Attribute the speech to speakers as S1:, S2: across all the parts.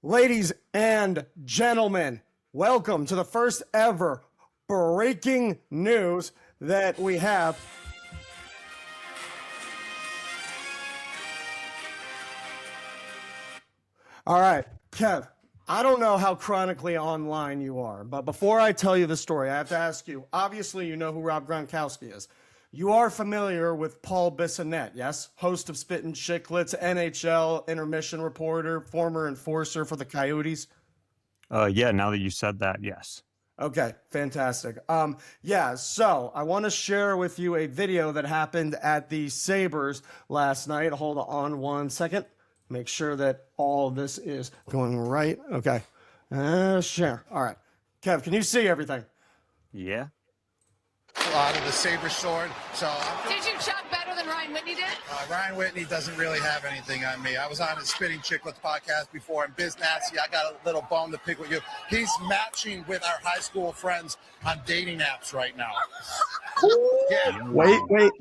S1: Ladies and gentlemen, welcome to the first ever breaking news that we have. All right, Kev, I don't know how chronically online you are, but before I tell you the story, I have to ask you, obviously you know who Rob Gronkowski is. You are familiar with Paul Bissonnette, yes? Host of Spittin' Chicklets, NHL intermission reporter, former enforcer for the Coyotes.
S2: Yeah, now that you said that, yes.
S1: Okay, fantastic. Yeah, so I want to share with you a video that happened at the Sabres last night. Hold on one second. Make sure that all this is going right. Okay. Share. All right. Kev, can you see everything?
S2: Yeah.
S3: Out of the saber sword.
S4: Did you chuck better than Ryan Whitney did?
S3: Ryan Whitney doesn't really have anything on me. I was on his Spitting Chicklets podcast before, and BizNasty, I got a little bone to pick with you. He's matching with our high school friends on dating apps right now. Yeah.
S1: Wait.
S4: God!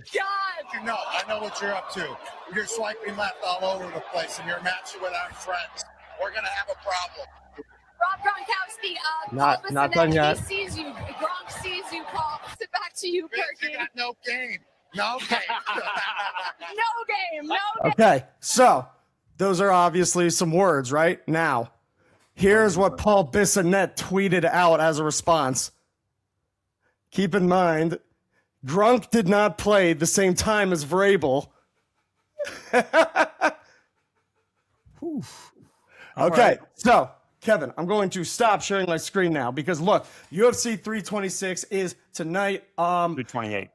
S3: You know, I know what you're up to. You're swiping left all over the place, and you're matching with our friends. We're going to have a problem.
S4: Rob Gronkowski,
S1: Not done yet.
S4: He sees you. Gronk sees you, Paul. Sit back to you,
S3: You
S4: Perky.
S3: got no game. No game.
S4: No game.
S1: Okay, so those are obviously some words, right? Now, here's what Paul Bissonnette tweeted out as a response. Keep in mind, Gronk did not play the same time as Vrabel. Okay, so Kevin, I'm going to stop sharing my screen now because look, UFC 326 is tonight.
S2: 228.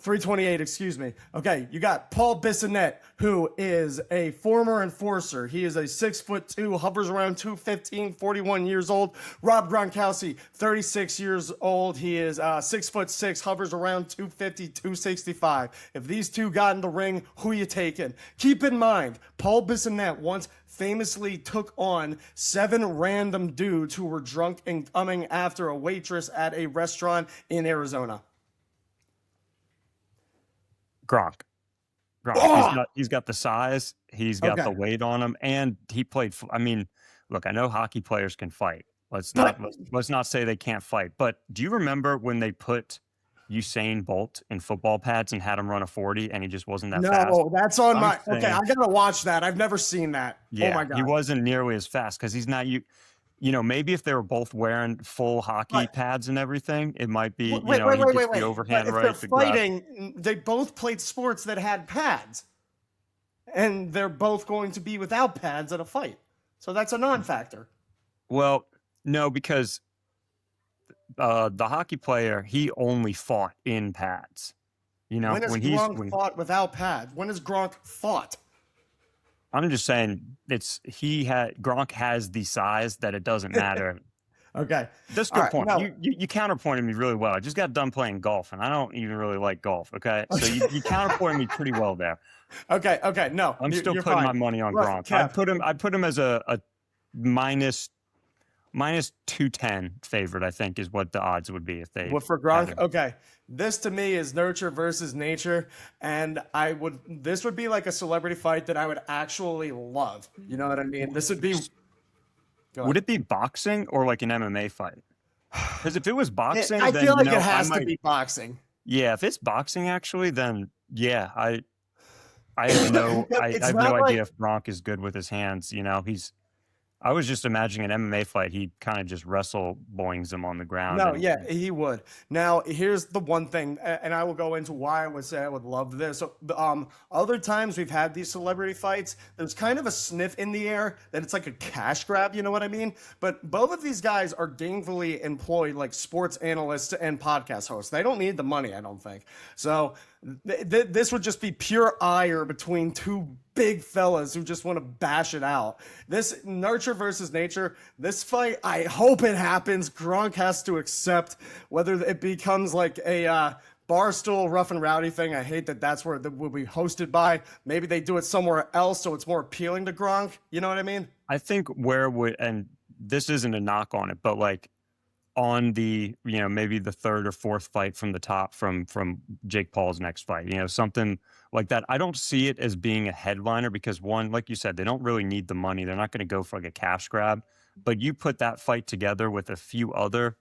S1: 328, excuse me. Okay, you got Paul Bissonnette, who is a former enforcer. He is a 6'2", hovers around 215, 41 years old. Rob Gronkowski, 36 years old. He is 6'6", hovers around 250, 265. If these two got in the ring, who you taking? Keep in mind, Paul Bissonnette once famously took on 7 random dudes who were drunk and coming after a waitress at a restaurant in Arizona.
S2: Gronk.
S1: Oh!
S2: He's got the size. He's got
S1: Okay.
S2: the weight on him, and he played. I mean, look, I know hockey players can fight. Let's not say they can't fight. But do you remember when they put Usain Bolt in football pads and had him run a 40, and he just wasn't that fast?
S1: No, that's on
S2: I'm
S1: okay,
S2: saying-
S1: I gotta watch that. I've never seen that.
S2: Yeah,
S1: Oh my god.
S2: he wasn't nearly as fast because he's not you know, maybe if they were both wearing full hockey
S1: Right.
S2: pads and everything, it might be,
S1: Wait,
S2: he
S1: wait.
S2: gets the overhand
S1: But
S2: right.
S1: if
S2: the
S1: they're
S2: grab.
S1: fighting, they both played sports that had pads. And they're both going to be without pads at a fight. So that's a non-factor.
S2: Well, no, because the hockey player, he only fought in pads. You know,
S1: When has Gronk fought without pads? When has Gronk fought?
S2: I'm just saying Gronk has the size that it doesn't matter.
S1: Okay.
S2: That's a
S1: All
S2: good
S1: right,
S2: point.
S1: no.
S2: You counterpointed me really well. I just got done playing golf, and I don't even really like golf. Okay, so you counterpointed me pretty well there.
S1: Okay, no.
S2: I'm still
S1: you're
S2: putting
S1: fine.
S2: my money on
S1: Look,
S2: Gronk.
S1: Kev,
S2: I put him as a minus 210 favorite. I think is what the odds would be if they.
S1: Well, for
S2: had
S1: Gronk,
S2: him.
S1: okay. This to me is nurture versus nature, and this would be like a celebrity fight that I would actually love. You know what I mean? This would be.
S2: Would it be boxing or like an MMA fight? Because if it was boxing,
S1: I
S2: then,
S1: feel like
S2: you know,
S1: it has
S2: I
S1: to be boxing.
S2: Yeah, if it's boxing, actually, then yeah, I have no
S1: It's
S2: I have
S1: not
S2: no
S1: like-
S2: idea if Gronk is good with his hands. You know, I was just imagining an MMA fight. He kind of just wrestle boings him on the ground.
S1: No,
S2: and-
S1: yeah, he would. Now, here's the one thing, and I will go into why I would say I would love this. So, other times we've had these celebrity fights, there's kind of a sniff in the air that it's like a cash grab, you know what I mean? But both of these guys are gainfully employed like sports analysts and podcast hosts. They don't need the money, I don't think. So this would just be pure ire between two big fellas who just want to bash it out. This nurture versus nature, this fight, I hope it happens. Gronk has to accept whether it becomes like a Barstool rough and rowdy thing. I hate that that's where it will be hosted by. Maybe they do it somewhere else so it's more appealing to Gronk. You know what I mean?
S2: I think and this isn't a knock on it, but like on the, maybe the third or fourth fight from the top from Jake Paul's next fight, something like that. I don't see it as being a headliner because one, like you said, they don't really need the money. They're not going to go for like a cash grab, but you put that fight together with a few other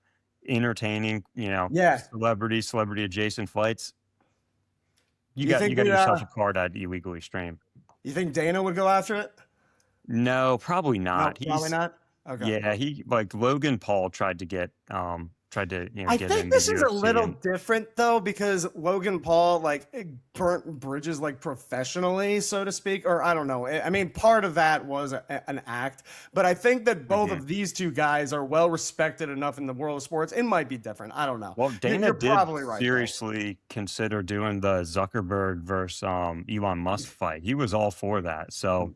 S2: entertaining,
S1: Yeah.
S2: celebrity adjacent fights. You
S1: You
S2: got
S1: think
S2: yourself a card I'd illegally stream.
S1: You think Dana would go after it?
S2: No, probably
S1: No,
S2: not.
S1: probably not. Okay.
S2: Yeah, he like Logan Paul tried to get
S1: I
S2: get
S1: think
S2: in
S1: this
S2: the
S1: is a
S2: UFC
S1: little
S2: and
S1: different though, because Logan Paul burnt bridges like professionally, so to speak, or I don't know. I mean, part of that was an act, but I think that both of these two guys are well respected enough in the world of sports. It might be different. I don't know.
S2: well, Dana
S1: You're
S2: did
S1: probably right.
S2: seriously consider doing the Zuckerberg versus Elon Musk fight. He was all for that. So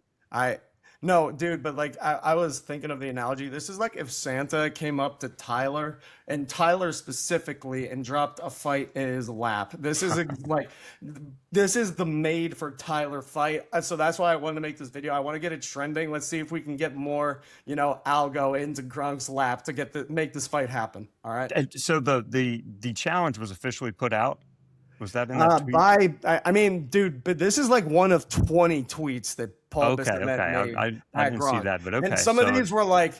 S1: No, dude, but I was thinking of the analogy. This is like if Santa came up to Tyler and Tyler specifically and dropped a fight in his lap. This is this is the made for Tyler fight. So that's why I wanted to make this video. I want to get it trending. Let's see if we can get more, algo into Gronk's lap to make this fight happen. All right.
S2: so the challenge was officially put out. Was that in that tweet?
S1: I mean, dude, but this is like one of 20 tweets that Paul Bissonnette made.
S2: I didn't see
S1: Gronk.
S2: that, but okay.
S1: And some of these were like,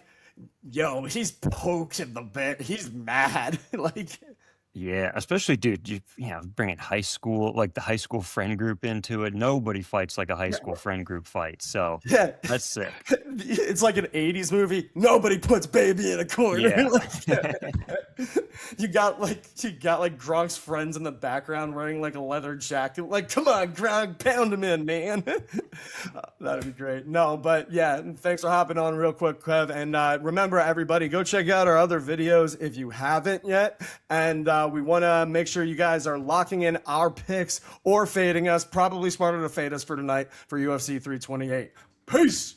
S1: yo, he's poked in the bit. He's mad.
S2: Yeah, especially, dude, bringing high school, like the high school friend group into it. Nobody fights like a high school friend group fight. So
S1: yeah,
S2: that's sick.
S1: It's like an 80s movie. Nobody puts baby in a corner.
S2: Yeah.
S1: You got Gronk's friends in the background wearing like a leather jacket. Like, come on, Gronk, pound him in, man. That'd be great. No, but yeah, thanks for hopping on real quick, Kev. And remember, everybody, go check out our other videos if you haven't yet. And we want to make sure you guys are locking in our picks or fading us. Probably smarter to fade us for tonight for UFC 328. Peace.